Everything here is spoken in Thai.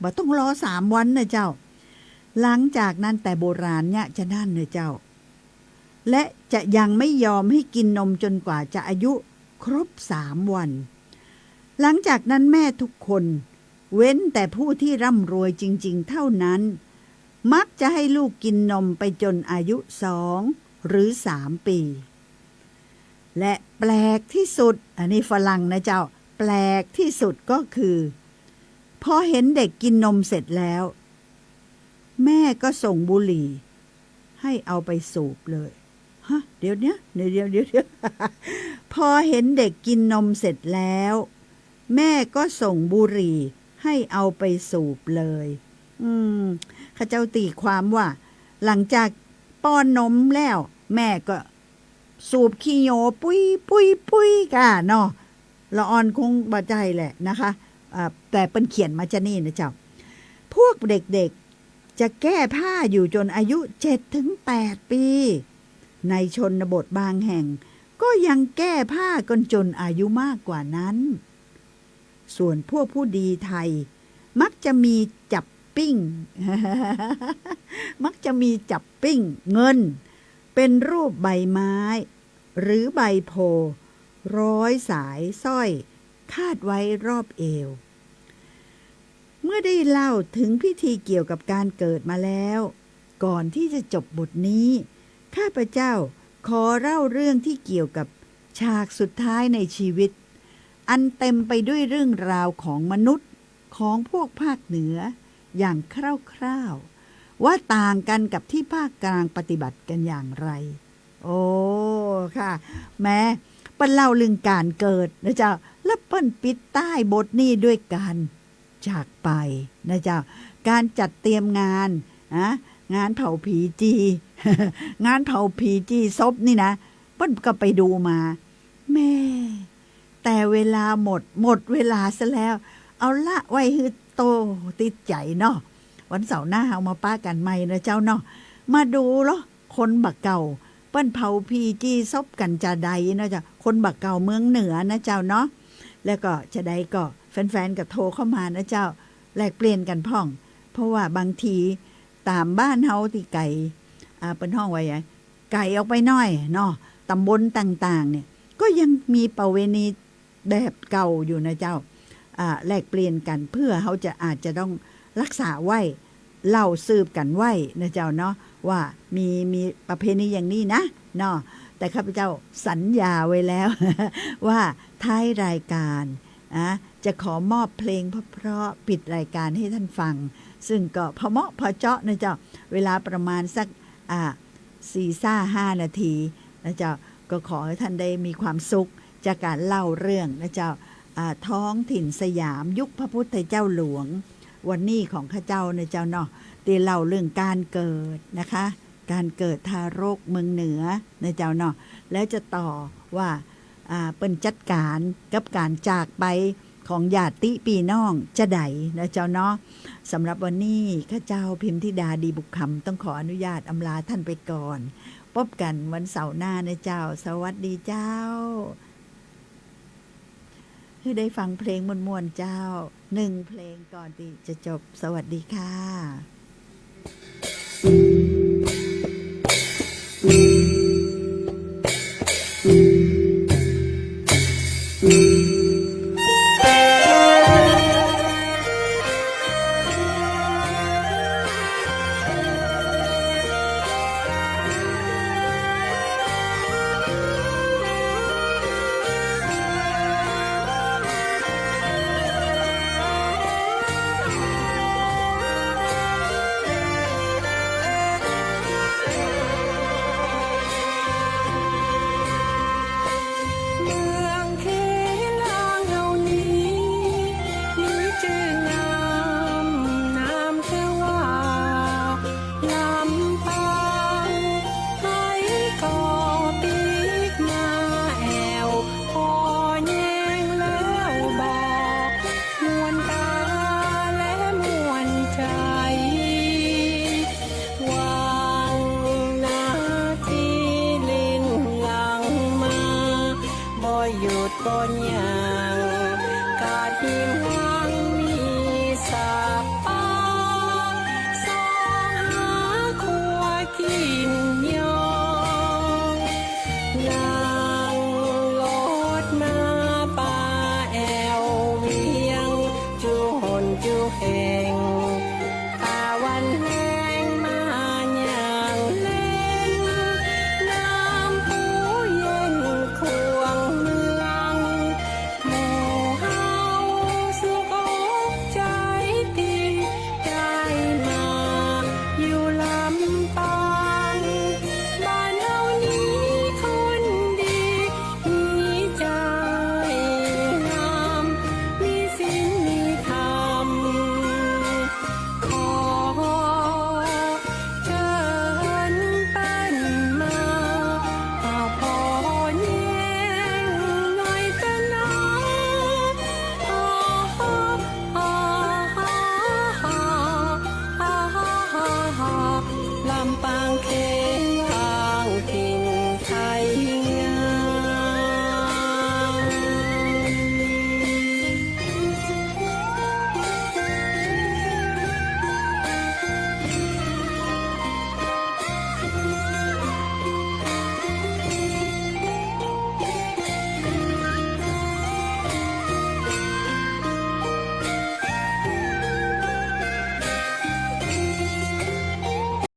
บ่ต้องรอ3 วันนะเจ้าหลังจากนั้นแต่โบราณเนี่ยจะนั่นนะเจ้าและจะยังไม่ยอมให้กินนมจนกว่าจะอายุครบ3 วันหลังจากนั้นแม่ทุกคนเว้นแต่ผู้ที่ร่ำรวยจริงๆเท่านั้นมักจะให้ลูกกินนมไปจนอายุ2 หรือ 3 ปีและแปลกที่สุดอันนี้ฝรั่งนะเจ้าแปลกที่สุดก็คือพอเห็นเด็กกินนมเสร็จแล้วแม่ก็ส่งบุหรี่ให้เอาไปสูบเลยฮะเดี๋ยวพอเห็นเด็กกินนมเสร็จแล้วแม่ก็ส่งบุหรี่ให้เอาไปสูบเลยข้าเจ้าตีความว่าหลังจากป้อนนมแล้วแม่ก็สูบขี้โยปุ้ยกะเนาะละออนคงบ่ใจแหละนะคะแต่เป็นเขียนมาจะนี่นะเจ้าพวกเด็กๆจะแก้ผ้าอยู่จนอายุ 7-8 ปีในชนบทบางแห่งก็ยังแก้ผ้ากันจนอายุมากกว่านั้นส่วนพวกผู้ดีไทยมักจะมีจับปิ้ง เงินเป็นรูปใบไม้หรือใบโพร้อยสายสร้อยคาดไว้รอบเอวเมื่อได้เล่าถึงพิธีเกี่ยวกับการเกิดมาแล้วก่อนที่จะจบบทนี้ข้าพเจ้าขอเล่าเรื่องที่เกี่ยวกับฉากสุดท้ายในชีวิตอันเต็มไปด้วยเรื่องราวของมนุษย์ของพวกภาคเหนืออย่างคร่าวๆว่าต่างกันกับที่ภาคกลางปฏิบัติกันอย่างไรโอ้ค่ะแม้เปิ้นเล่าเรื่องการเกิดนะเจ้าแล้วเปิ้นปิดใต้บทนี้ด้วยการจากไปนะเจ้าการจัดเตรียมงานงานเผาผีจี งานเผาผีจีศพนี่นะเปิ้นก็ไปดูมาแม่แต่เวลาหมดเวลาซะแล้วเอาละไว้ฮือโตติดใจเนาะวันเสาร์หน้าเอามาป้ากันใหม่นะเจ้าเนาะมาดูเหรอคนบักเก่าเปิ้นเผาผีจีศพกันจะใดนะเจ้าคนบักเก่าเมืองเหนือนะเจ้าเนาะแล้วก็จะได้ก็แฟนๆก็โทรเข้ามานะเจ้าแลกเปลี่ยนกันพ่องเพราะว่าบางทีตามบ้านเฮาที่ไก่เป็นห้องไว้ไก่ออกไปหน่อยเนาะตำบลต่างๆเนี่ยก็ยังมีประเวณีแบบเก่าอยู่นะเจ้าแลกเปลี่ยนกันเพื่อเขาจะอาจจะต้องรักษาไว้เล่าสืบกันไว้นะเจ้าเนาะว่ามีประเพณีอย่างนี้นะเนาะแต่ข้าพเจ้าสัญญาไว้แล้ว ว่าท้ายรายการจะขอมอบเพลงเพราะปิดรายการให้ท่านฟังซึ่งก็พอเหมาะพอเจาะนะเจ้าเวลาประมาณสัก4-5 นาทีนะเจ้าก็ขอให้ท่านได้มีความสุขจากการเล่าเรื่องนะเจ้าท้องถิ่นสยามยุคพระพุทธเจ้าหลวงวันนี้ของข้าเจ้านะเจ้าเนาะที่เล่าเรื่องการเกิดนะคะการเกิดทารกเมืองเหนือนะเจ้าเนาะแล้วจะต่อว่าเป็นจัดการกับการจากไปของญาติพี่น้องจะใดนะเจ้าเนาะสำหรับวันนี้ข้าเจ้าพิมธิดาดีบุกคำต้องขออนุญาตอำลาท่านไปก่อนพบกันวันเสาร์หน้านะเจ้าสวัสดีเจ้าให้ได้ฟังเพลงมวลๆเจ้า1 เพลงก่อนที่จะจบสวัสดีค่ะ